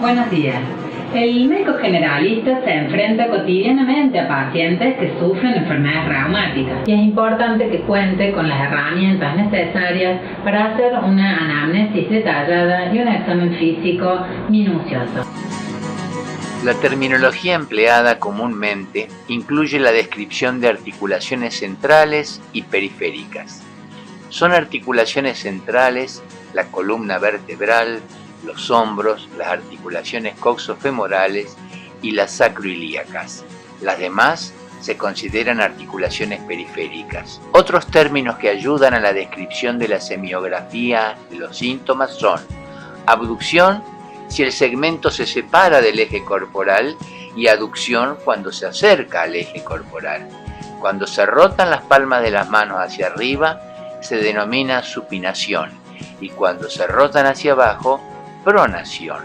Buenos días. El médico generalista se enfrenta cotidianamente a pacientes que sufren enfermedades reumáticas y es importante que cuente con las herramientas necesarias para hacer una anamnesis detallada y un examen físico minucioso. La terminología empleada comúnmente incluye la descripción de articulaciones centrales y periféricas. Son articulaciones centrales la columna vertebral, los hombros, las articulaciones coxofemorales y las sacroiliacas. Las demás se consideran articulaciones periféricas. Otros términos que ayudan a la descripción de la semiografía de los síntomas son abducción, si el segmento se separa del eje corporal, y aducción cuando se acerca al eje corporal. Cuando se rotan las palmas de las manos hacia arriba, se denomina supinación, y cuando se rotan hacia abajo, pronación.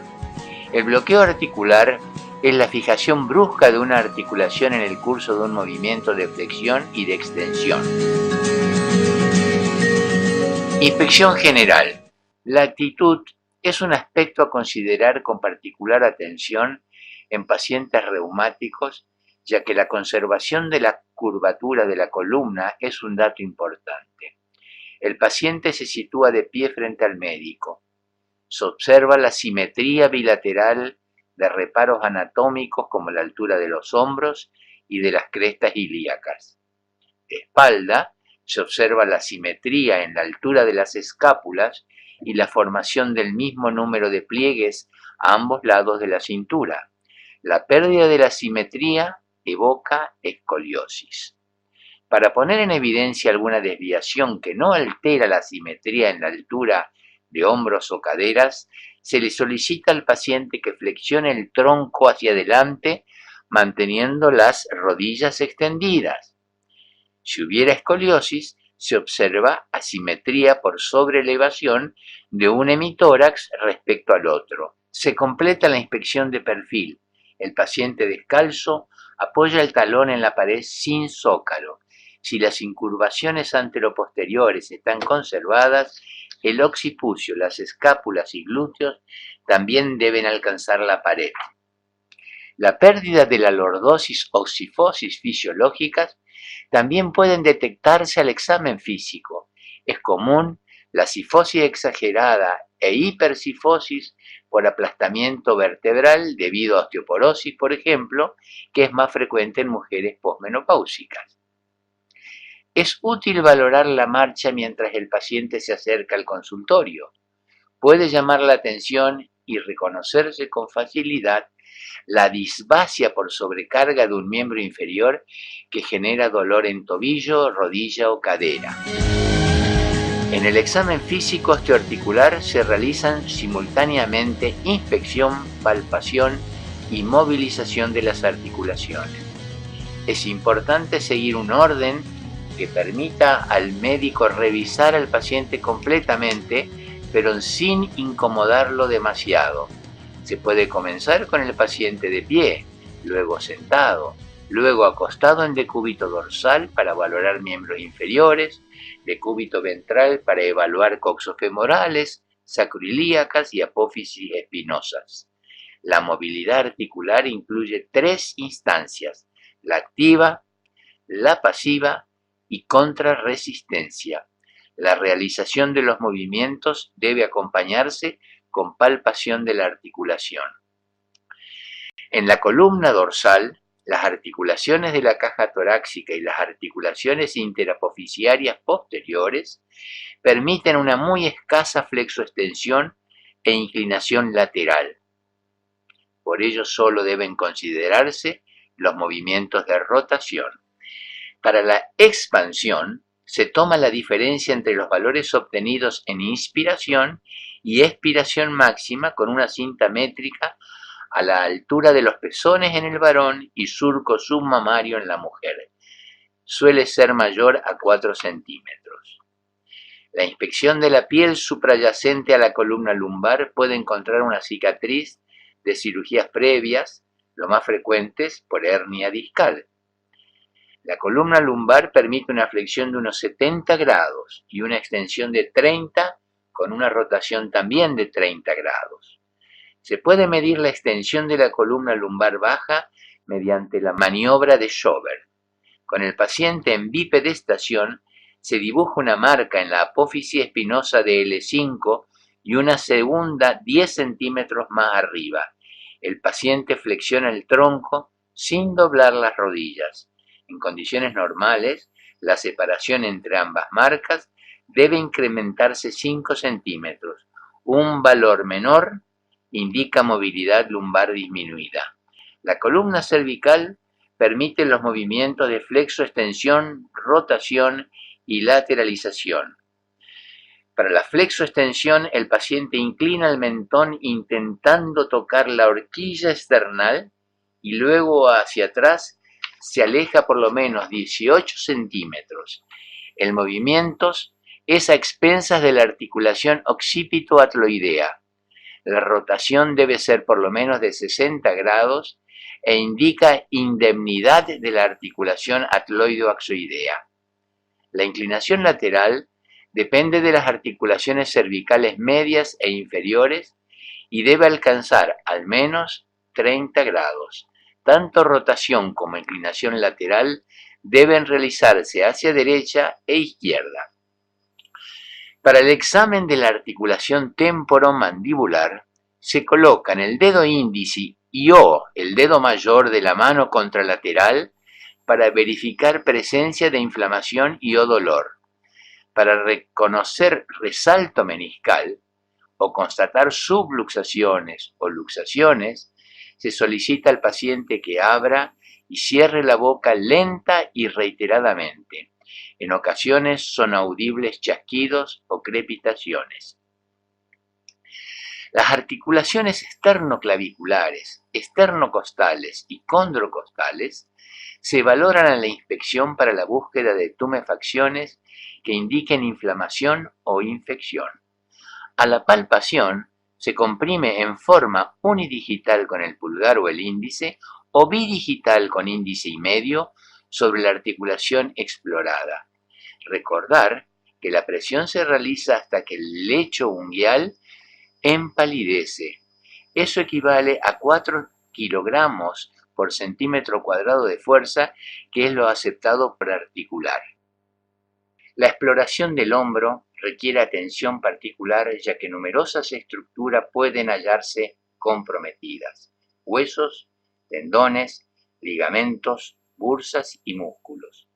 El bloqueo articular es la fijación brusca de una articulación en el curso de un movimiento de flexión y de extensión. Inspección general. La actitud es un aspecto a considerar con particular atención en pacientes reumáticos, ya que la conservación de la curvatura de la columna es un dato importante. El paciente se sitúa de pie frente al médico. Se observa la simetría bilateral de reparos anatómicos como la altura de los hombros y de las crestas ilíacas. De espalda se observa la simetría en la altura de las escápulas y la formación del mismo número de pliegues a ambos lados de la cintura. La pérdida de la simetría evoca escoliosis. Para poner en evidencia alguna desviación que no altera la simetría en la altura de hombros o caderas, se le solicita al paciente que flexione el tronco hacia adelante manteniendo las rodillas extendidas. Si hubiera escoliosis, se observa asimetría por sobreelevación de un hemitórax respecto al otro. Se completa la inspección de perfil. El paciente descalzo apoya el talón en la pared sin zócalo. Si las incurvaciones anteroposteriores están conservadas, el occipucio, las escápulas y glúteos también deben alcanzar la pared. La pérdida de la lordosis o cifosis fisiológicas también pueden detectarse al examen físico. Es común la cifosis exagerada e hipercifosis por aplastamiento vertebral debido a osteoporosis, por ejemplo, que es más frecuente en mujeres posmenopáusicas. Es útil valorar la marcha mientras el paciente se acerca al consultorio. Puede llamar la atención y reconocerse con facilidad la disbasia por sobrecarga de un miembro inferior que genera dolor en tobillo, rodilla o cadera. En el examen físico osteoarticular se realizan simultáneamente inspección, palpación y movilización de las articulaciones. Es importante seguir un orden que permita al médico revisar al paciente completamente, pero sin incomodarlo demasiado. Se puede comenzar con el paciente de pie, luego sentado, luego acostado en decúbito dorsal para valorar miembros inferiores, decúbito ventral para evaluar coxofemorales, sacroiliacas y apófisis espinosas. La movilidad articular incluye 3 instancias: la activa, la pasiva y contrarresistencia. La realización de los movimientos debe acompañarse con palpación de la articulación. En la columna dorsal, las articulaciones de la caja torácica y las articulaciones interapofisiarias posteriores permiten una muy escasa flexoextensión e inclinación lateral. Por ello solo deben considerarse los movimientos de rotación. Para la expansión, se toma la diferencia entre los valores obtenidos en inspiración y expiración máxima con una cinta métrica a la altura de los pezones en el varón y surco submamario en la mujer. Suele ser mayor a 4 centímetros. La inspección de la piel suprayacente a la columna lumbar puede encontrar una cicatriz de cirugías previas, lo más frecuentes por hernia discal. La columna lumbar permite una flexión de unos 70 grados y una extensión de 30 con una rotación también de 30 grados. Se puede medir la extensión de la columna lumbar baja mediante la maniobra de Schober. Con el paciente en bipedestación se dibuja una marca en la apófisis espinosa de L5 y una segunda 10 centímetros más arriba. El paciente flexiona el tronco sin doblar las rodillas. En condiciones normales, la separación entre ambas marcas debe incrementarse 5 centímetros. Un valor menor indica movilidad lumbar disminuida. La columna cervical permite los movimientos de flexo-extensión, rotación y lateralización. Para la flexo-extensión, el paciente inclina el mentón intentando tocar la horquilla esternal y luego hacia atrás se aleja por lo menos 18 centímetros. El movimiento es a expensas de la articulación occipito-atloidea. La rotación debe ser por lo menos de 60 grados e indica indemnidad de la articulación atloido-axoidea. La inclinación lateral depende de las articulaciones cervicales medias e inferiores y debe alcanzar al menos 30 grados. Tanto rotación como inclinación lateral deben realizarse hacia derecha e izquierda. Para el examen de la articulación temporomandibular, se colocan el dedo índice y o el dedo mayor de la mano contralateral para verificar presencia de inflamación y o dolor. Para reconocer resalto meniscal o constatar subluxaciones o luxaciones, se solicita al paciente que abra y cierre la boca lenta y reiteradamente. En ocasiones son audibles chasquidos o crepitaciones. Las articulaciones esternoclaviculares, esternocostales y condrocostales se valoran en la inspección para la búsqueda de tumefacciones que indiquen inflamación o infección. A la palpación se comprime en forma unidigital con el pulgar o el índice o bidigital con índice y medio sobre la articulación explorada. Recordar que la presión se realiza hasta que el lecho unguial empalidece. Eso equivale a 4 kilogramos por centímetro cuadrado de fuerza, que es lo aceptado por articular. La exploración del hombro requiere atención particular, ya que numerosas estructuras pueden hallarse comprometidas: huesos, tendones, ligamentos, bursas y músculos.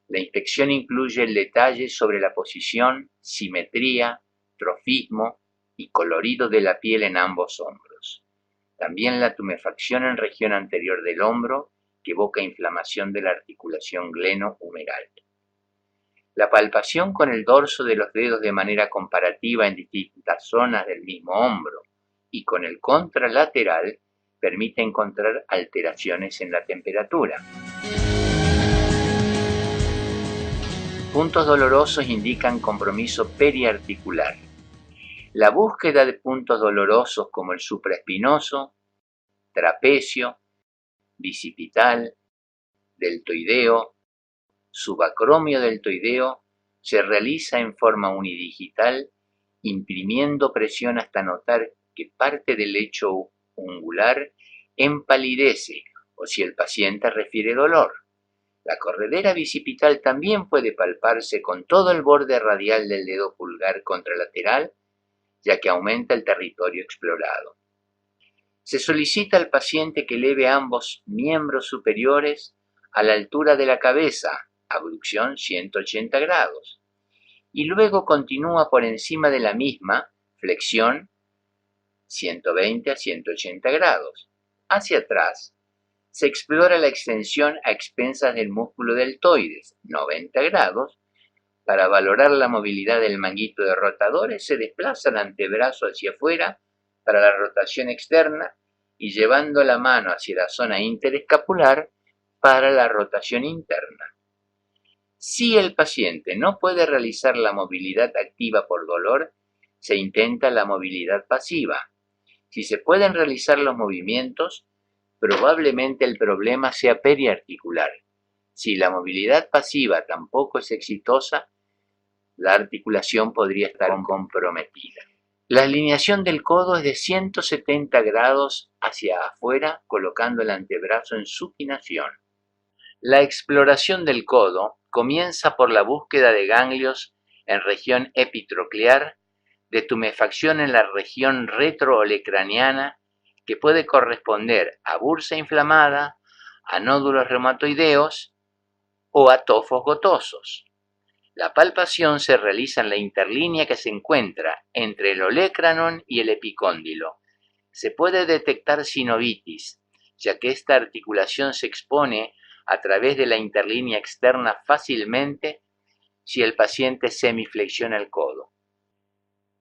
La inspección incluye el detalle sobre la posición, simetría, trofismo y colorido de la piel en ambos hombros. También la tumefacción en región anterior del hombro, que evoca inflamación de la articulación gleno-humeral. La palpación con el dorso de los dedos de manera comparativa en distintas zonas del mismo hombro y con el contralateral permite encontrar alteraciones en la temperatura. Puntos dolorosos indican compromiso periarticular. La búsqueda de puntos dolorosos como el supraespinoso, trapecio, bicipital, deltoideo, subacromio deltoideo se realiza en forma unidigital, imprimiendo presión hasta notar que parte del lecho ungular empalidece o si el paciente refiere dolor. La corredera bicipital también puede palparse con todo el borde radial del dedo pulgar contralateral, ya que aumenta el territorio explorado. Se solicita al paciente que eleve ambos miembros superiores a la altura de la cabeza, abducción 180 grados, y luego continúa por encima de la misma, flexión 120 a 180 grados. Hacia atrás, se explora la extensión a expensas del músculo deltoides, 90 grados. Para valorar la movilidad del manguito de rotadores, se desplaza el antebrazo hacia afuera para la rotación externa y llevando la mano hacia la zona interescapular para la rotación interna. Si el paciente no puede realizar la movilidad activa por dolor, se intenta la movilidad pasiva. Si se pueden realizar los movimientos, probablemente el problema sea periarticular. Si la movilidad pasiva tampoco es exitosa, la articulación podría estar comprometida. La alineación del codo es de 170 grados hacia afuera, colocando el antebrazo en supinación. La exploración del codo comienza por la búsqueda de ganglios en región epitroclear, de tumefacción en la región retroolecraniana, que puede corresponder a bursa inflamada, a nódulos reumatoideos o a tofos gotosos. La palpación se realiza en la interlínea que se encuentra entre el olecranon y el epicóndilo. Se puede detectar sinovitis, ya que esta articulación se expone a través de la interlínea externa fácilmente si el paciente semiflexiona el codo.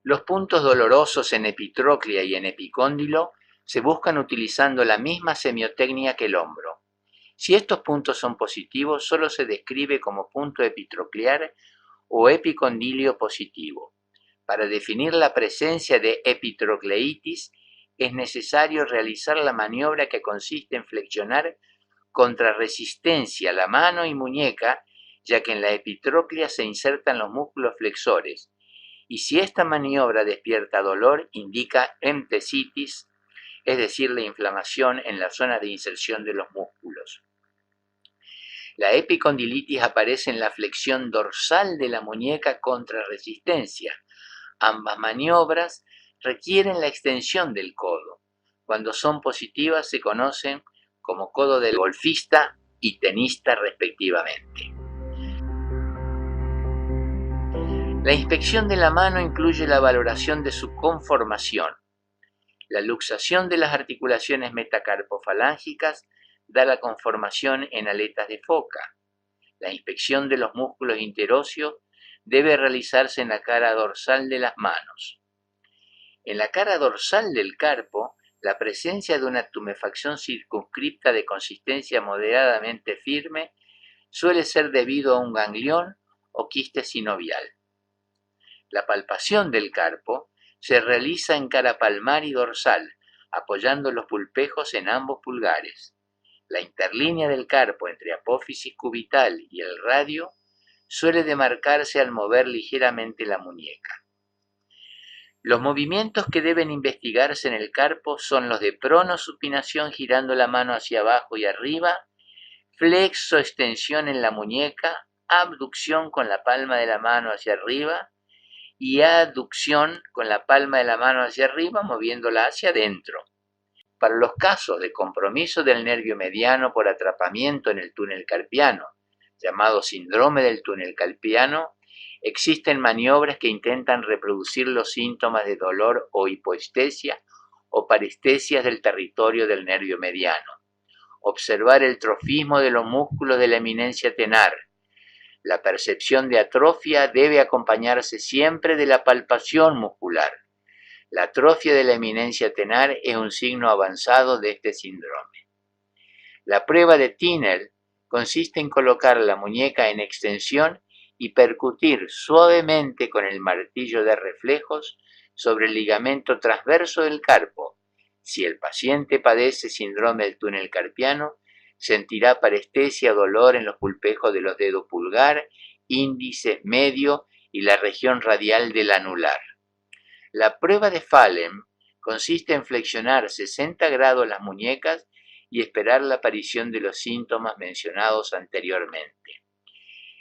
Los puntos dolorosos en epitroclea y en epicóndilo se buscan utilizando la misma semiotecnia que el hombro. Si estos puntos son positivos, solo se describe como punto epitroclear o epicondilio positivo. Para definir la presencia de epitrocleitis es necesario realizar la maniobra que consiste en flexionar contra resistencia la mano y muñeca, ya que en la epitroclea se insertan los músculos flexores, y si esta maniobra despierta dolor, indica entesitis, es decir, la inflamación en la zona de inserción de los músculos. La epicondilitis aparece en la flexión dorsal de la muñeca contra resistencia. Ambas maniobras requieren la extensión del codo. Cuando son positivas se conocen como codo del golfista y tenista respectivamente. La inspección de la mano incluye la valoración de su conformación. La luxación de las articulaciones metacarpofalángicas da la conformación en aletas de foca. La inspección de los músculos interóseos debe realizarse en la cara dorsal de las manos. En la cara dorsal del carpo, la presencia de una tumefacción circunscripta de consistencia moderadamente firme suele ser debido a un ganglión o quiste sinovial. La palpación del carpo se realiza en cara palmar y dorsal, apoyando los pulpejos en ambos pulgares. La interlínea del carpo entre apófisis cubital y el radio suele demarcarse al mover ligeramente la muñeca. Los movimientos que deben investigarse en el carpo son los de pronosupinación girando la mano hacia abajo y arriba, flexoextensión en la muñeca, abducción con la palma de la mano hacia arriba y aducción con la palma de la mano hacia arriba moviéndola hacia adentro. Para los casos de compromiso del nervio mediano por atrapamiento en el túnel carpiano, llamado síndrome del túnel carpiano, existen maniobras que intentan reproducir los síntomas de dolor o hipoestesia o parestesias del territorio del nervio mediano. Observar el trofismo de los músculos de la eminencia tenar. La percepción de atrofia debe acompañarse siempre de la palpación muscular. La atrofia de la eminencia tenar es un signo avanzado de este síndrome. La prueba de Tinel consiste en colocar la muñeca en extensión y percutir suavemente con el martillo de reflejos sobre el ligamento transverso del carpo. Si el paciente padece síndrome del túnel carpiano, sentirá parestesia o dolor en los pulpejos de los dedos pulgar, índice, medio y la región radial del anular. La prueba de Fallen consiste en flexionar 60 grados las muñecas y esperar la aparición de los síntomas mencionados anteriormente.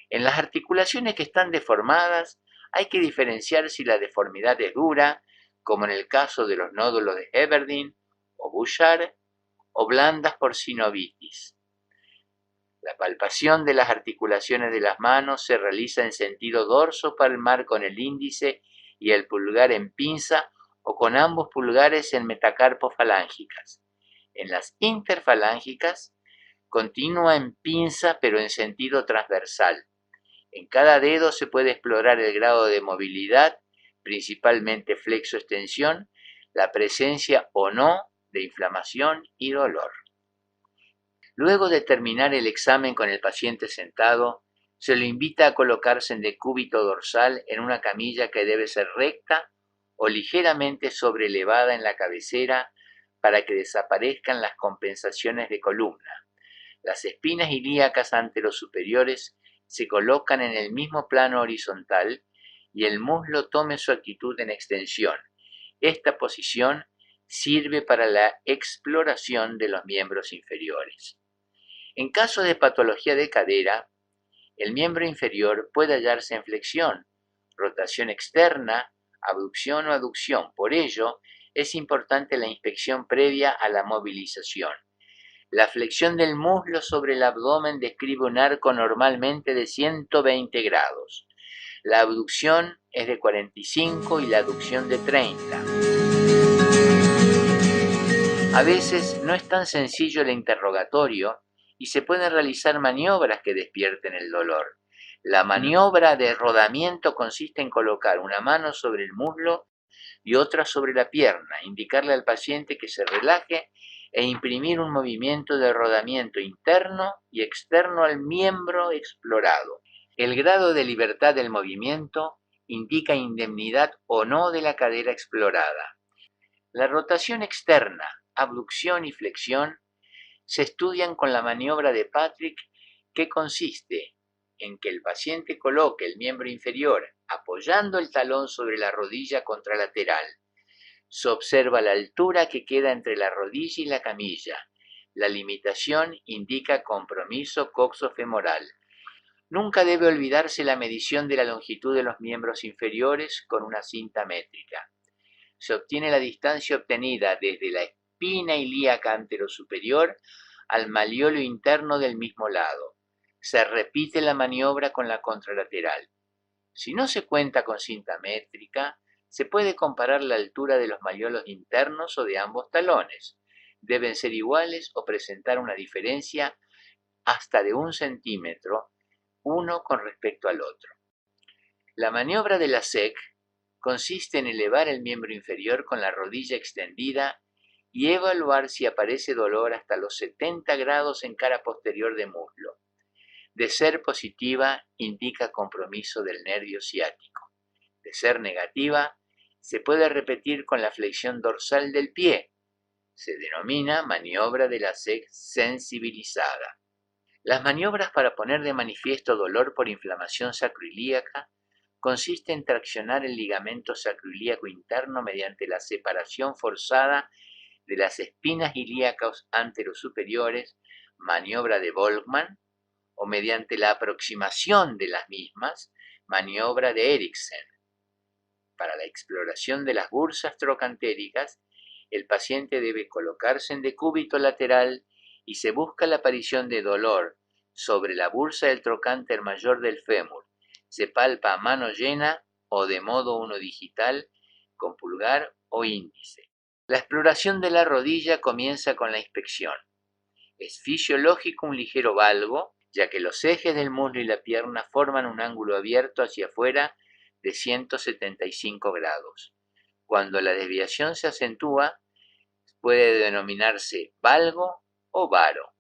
En las articulaciones que están deformadas hay que diferenciar si la deformidad es dura, como en el caso de los nódulos de Everdeen o Bouchard, o blandas por sinovitis. La palpación de las articulaciones de las manos se realiza en sentido dorso-palmar con el índice y el pulgar en pinza o con ambos pulgares en metacarpofalángicas. En las interfalángicas, continúa en pinza pero en sentido transversal. En cada dedo se puede explorar el grado de movilidad, principalmente flexo-extensión, la presencia o no de inflamación y dolor. Luego de terminar el examen con el paciente sentado, se lo invita a colocarse en decúbito dorsal en una camilla que debe ser recta o ligeramente sobrelevada en la cabecera para que desaparezcan las compensaciones de columna. Las espinas ilíacas anterosuperiores se colocan en el mismo plano horizontal y el muslo tome su actitud en extensión, Esta posición sirve para la exploración de los miembros inferiores. En caso de patología de cadera, el miembro inferior puede hallarse en flexión, rotación externa, abducción o aducción. Por ello, es importante la inspección previa a la movilización. La flexión del muslo sobre el abdomen describe un arco normalmente de 120 grados. La abducción es de 45 y la aducción de 30. A veces no es tan sencillo el interrogatorio y se pueden realizar maniobras que despierten el dolor. La maniobra de rodamiento consiste en colocar una mano sobre el muslo y otra sobre la pierna, indicarle al paciente que se relaje e imprimir un movimiento de rodamiento interno y externo al miembro explorado. El grado de libertad del movimiento indica indemnidad o no de la cadera explorada. La rotación externa, abducción y flexión se estudian con la maniobra de Patrick, que consiste en que el paciente coloque el miembro inferior apoyando el talón sobre la rodilla contralateral. Se observa la altura que queda entre la rodilla y la camilla. La limitación indica compromiso coxofemoral. Nunca debe olvidarse la medición de la longitud de los miembros inferiores con una cinta métrica. Se obtiene la distancia obtenida desde la espina ilíaca anterosuperior al malleolo interno del mismo lado. Se repite la maniobra con la contralateral. Si no se cuenta con cinta métrica, se puede comparar la altura de los malleolos internos o de ambos talones. Deben ser iguales o presentar una diferencia hasta de 1 centímetro, uno con respecto al otro. La maniobra de la SEC consiste en elevar el miembro inferior con la rodilla extendida y evaluar si aparece dolor hasta los 70 grados en cara posterior de muslo. De ser positiva, indica compromiso del nervio ciático. De ser negativa, se puede repetir con la flexión dorsal del pie. Se denomina maniobra de la SEC sensibilizada. Las maniobras para poner de manifiesto dolor por inflamación sacroilíaca consiste en traccionar el ligamento sacroilíaco interno mediante la separación forzada de las espinas ilíacas anterosuperiores, maniobra de Volkmann, o mediante la aproximación de las mismas, maniobra de Eriksen. Para la exploración de las bursas trocantéricas, el paciente debe colocarse en decúbito lateral y se busca la aparición de dolor sobre la bursa del trocánter mayor del fémur. Se palpa a mano llena o de modo unodigital con pulgar o índice. La exploración de la rodilla comienza con la inspección. Es fisiológico un ligero valgo, ya que los ejes del muslo y la pierna forman un ángulo abierto hacia afuera de 175 grados. Cuando la desviación se acentúa, puede denominarse valgo o varo.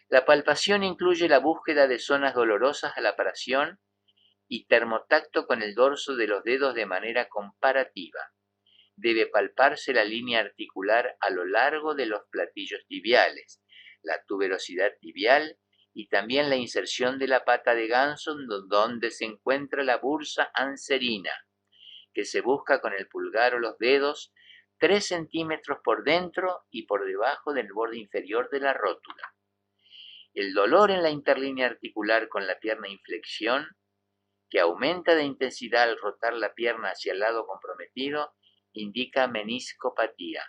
La palpación incluye la búsqueda de zonas dolorosas a la palpación y termotacto con el dorso de los dedos de manera comparativa. Debe palparse la línea articular a lo largo de los platillos tibiales, la tuberosidad tibial y también la inserción de la pata de ganso donde se encuentra la bursa anserina, que se busca con el pulgar o los dedos 3 centímetros por dentro y por debajo del borde inferior de la rótula. El dolor en la interlínea articular con la pierna en flexión, que aumenta de intensidad al rotar la pierna hacia el lado comprometido, indica meniscopatía.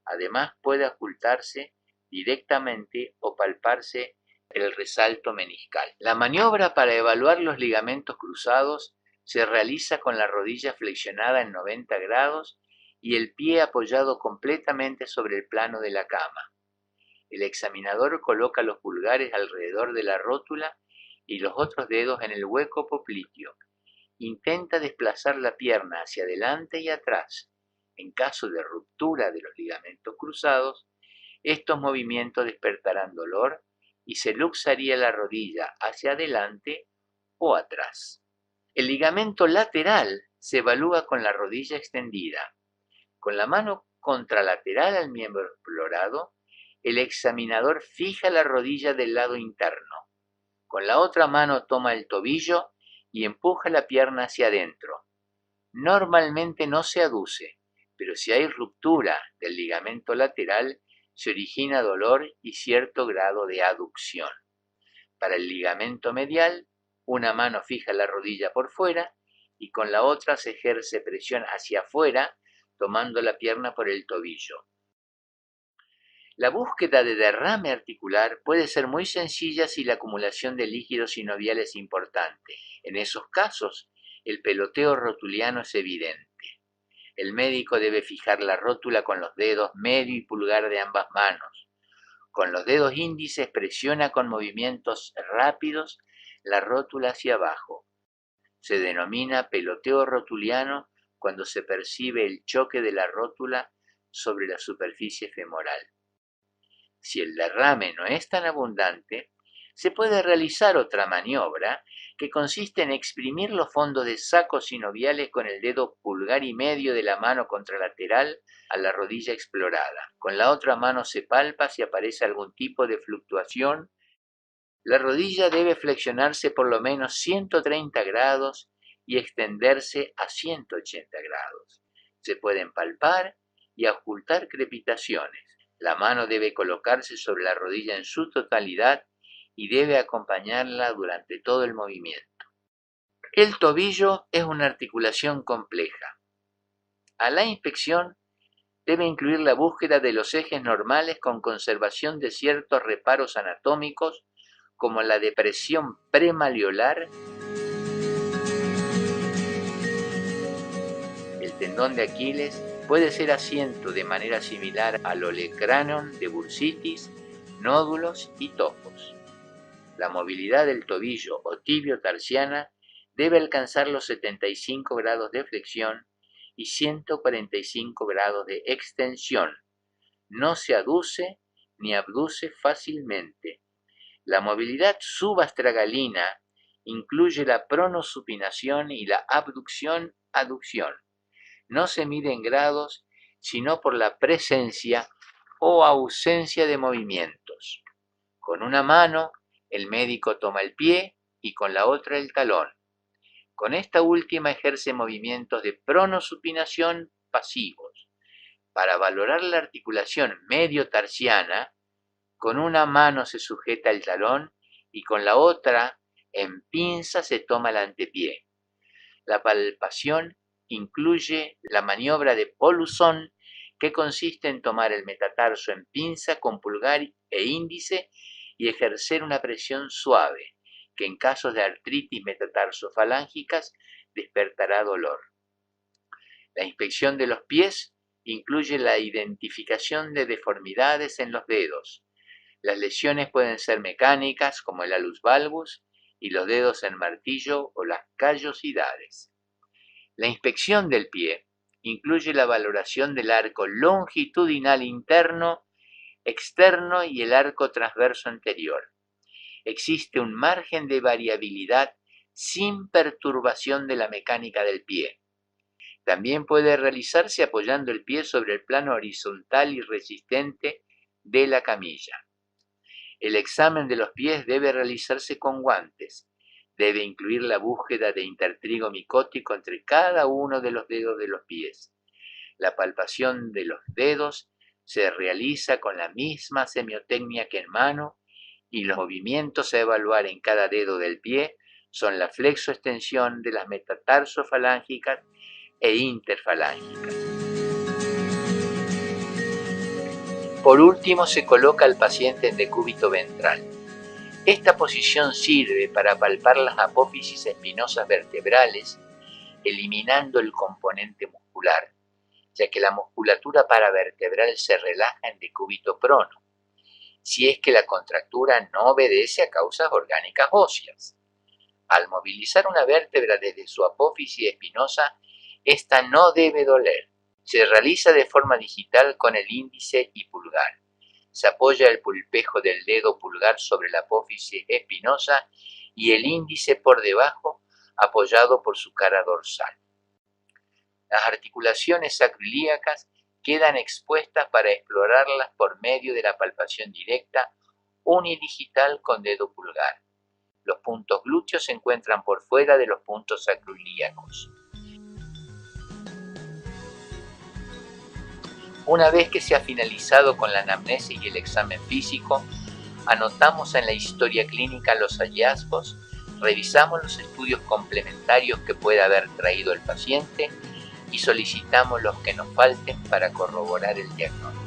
Además puede ocultarse directamente o palparse el resalto meniscal. La maniobra para evaluar los ligamentos cruzados se realiza con la rodilla flexionada en 90 grados y el pie apoyado completamente sobre el plano de la cama. El examinador coloca los pulgares alrededor de la rótula y los otros dedos en el hueco popliteo. Intenta desplazar la pierna hacia adelante y atrás. En caso de ruptura de los ligamentos cruzados, estos movimientos despertarán dolor y se luxaría la rodilla hacia adelante o atrás. El ligamento lateral se evalúa con la rodilla extendida. Con la mano contralateral al miembro explorado, el examinador fija la rodilla del lado interno. Con la otra mano toma el tobillo y empuja la pierna hacia adentro. Normalmente no se aduce, pero si hay ruptura del ligamento lateral, se origina dolor y cierto grado de aducción. Para el ligamento medial, una mano fija la rodilla por fuera y con la otra se ejerce presión hacia afuera, tomando la pierna por el tobillo. La búsqueda de derrame articular puede ser muy sencilla si la acumulación de líquido sinovial es importante. En esos casos, el peloteo rotuliano es evidente. El médico debe fijar la rótula con los dedos medio y pulgar de ambas manos. Con los dedos índices presiona con movimientos rápidos la rótula hacia abajo. Se denomina peloteo rotuliano cuando se percibe el choque de la rótula sobre la superficie femoral. Si el derrame no es tan abundante, se puede realizar otra maniobra que consiste en exprimir los fondos de sacos sinoviales con el dedo pulgar y medio de la mano contralateral a la rodilla explorada. Con la otra mano se palpa si aparece algún tipo de fluctuación. La rodilla debe flexionarse por lo menos 130 grados y extenderse a 180 grados. Se pueden palpar y ocultar crepitaciones. La mano debe colocarse sobre la rodilla en su totalidad y debe acompañarla durante todo el movimiento. El tobillo es una articulación compleja. A la inspección debe incluir la búsqueda de los ejes normales con conservación de ciertos reparos anatómicos como la depresión premalleolar, el tendón de Aquiles puede ser asiento de manera similar al olecranon de bursitis, nódulos y topos. La movilidad del tobillo o tibio tarsiana debe alcanzar los 75 grados de flexión y 145 grados de extensión. No se aduce ni abduce fácilmente. La movilidad subastragalina incluye la pronosupinación y la abducción-aducción. No se mide en grados, sino por la presencia o ausencia de movimientos. Con una mano, el médico toma el pie y con la otra el talón. Con esta última ejerce movimientos de pronosupinación pasivos. Para valorar la articulación medio-tarsiana, con una mano se sujeta el talón y con la otra, en pinza, se toma el antepié. La palpación incluye la maniobra de Poluzón, que consiste en tomar el metatarso en pinza con pulgar e índice y ejercer una presión suave, que en casos de artritis metatarsofalángicas despertará dolor. La inspección de los pies incluye la identificación de deformidades en los dedos. Las lesiones pueden ser mecánicas, como el alus valgus y los dedos en martillo o las callosidades. La inspección del pie incluye la valoración del arco longitudinal interno, externo y el arco transverso anterior. Existe un margen de variabilidad sin perturbación de la mecánica del pie. También puede realizarse apoyando el pie sobre el plano horizontal y resistente de la camilla. El examen de los pies debe realizarse con guantes. Debe incluir la búsqueda de intertrigo micótico entre cada uno de los dedos de los pies. La palpación de los dedos se realiza con la misma semiotecnia que en mano y los movimientos a evaluar en cada dedo del pie son la flexoextensión de las metatarsofalángicas e interfalángicas. Por último, se coloca al paciente en decúbito ventral. Esta posición sirve para palpar las apófisis espinosas vertebrales, eliminando el componente muscular, ya que la musculatura paravertebral se relaja en decúbito prono, si es que la contractura no obedece a causas orgánicas óseas. Al movilizar una vértebra desde su apófisis espinosa, esta no debe doler. Se realiza de forma digital con el índice y pulgar. Se apoya el pulpejo del dedo pulgar sobre la apófisis espinosa y el índice por debajo, apoyado por su cara dorsal. Las articulaciones sacroiliacas quedan expuestas para explorarlas por medio de la palpación directa unidigital con dedo pulgar. Los puntos glúteos se encuentran por fuera de los puntos sacroiliacos. Una vez que se ha finalizado con la anamnesis y el examen físico, anotamos en la historia clínica los hallazgos, revisamos los estudios complementarios que pueda haber traído el paciente y solicitamos los que nos falten para corroborar el diagnóstico.